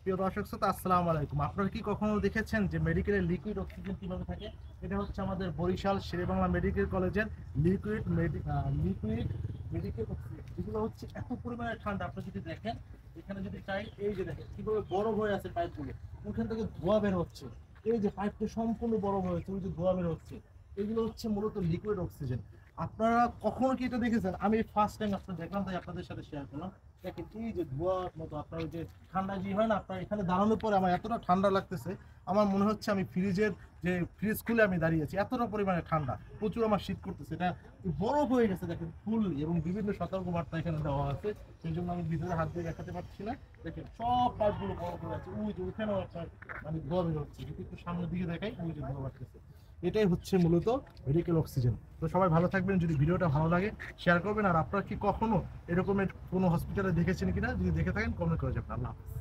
প্রিয় দর্শক শ্রোতা, আসসালামু আলাইকুম। আপনারা কি কখনো দেখেছেন যে মেডিকেলে লিকুইড অক্সিজেন কিভাবে থাকে? এটা হচ্ছে আমাদের বরিশাল শেরেবাংলা মেডিকেল কলেজের লিকুইড মেডিকেল অক্সিজেন। এগুলো হচ্ছে এত পরিমাণে ঠান্ডা, আপনি যদি দেখেন এখানে যদি চাই, এই যে দেখেন কিভাবে বরফ হয়ে আছে পাইপগুলো, ওখান থেকে ধোঁয়া বের হচ্ছে। এই যে পাইপটা সম্পূর্ণ বরফ হয়েছে, ওই যে ধোঁয়া বের হচ্ছে, এগুলো হচ্ছে মূলত লিকুইড অক্সিজেন। আপনারা কখনো কি এটা দেখেছেন? আমি ফার্স্ট টাইম আপনার দেখলাম, তাই আপনাদের সাথে শেয়ার করলাম। দেখেন এই যে ধোঁয়ার মতো, আপনার ওই যে ঠান্ডা যে হয় না, আপনার এখানে দাঁড়ানোর পরে আমার এতটা ঠান্ডা লাগতেছে, আমার মনে হচ্ছে আমি ফ্রিজ খুলে আমি দাঁড়িয়েছি, এতটা পরিমাণে ঠান্ডা। প্রচুর আমার শীত করতেছে, এটা বরফ হয়ে গেছে দেখেন ফুললি, এবং বিভিন্ন সতর্কবার্তা এখানে দেওয়া আছে। সেই জন্য আমি ভিতরে হাত দিয়ে দেখাতে পারছি না। দেখেন সব পাইপগুলো বরফ হয়ে আছে, ওই যে ওইখানেও আপনার মানে ধোঁয়া বের হচ্ছে। যদি একটু সামনের দিকে দেখাই, ওই যে ধোঁয়া বাড়তেছে। এটাই হচ্ছে মূলত মেডিকেল অক্সিজেন। তো সবাই ভালো থাকবেন, যদি ভিডিওটা ভালো লাগে শেয়ার করবেন। আর আপনারা কি কখনো এরকমের কোনো হসপিটালে দেখেছেন কিনা, যদি দেখে থাকেন কমেন্ট করে যাবেন। আল্লাহ হাফেজ।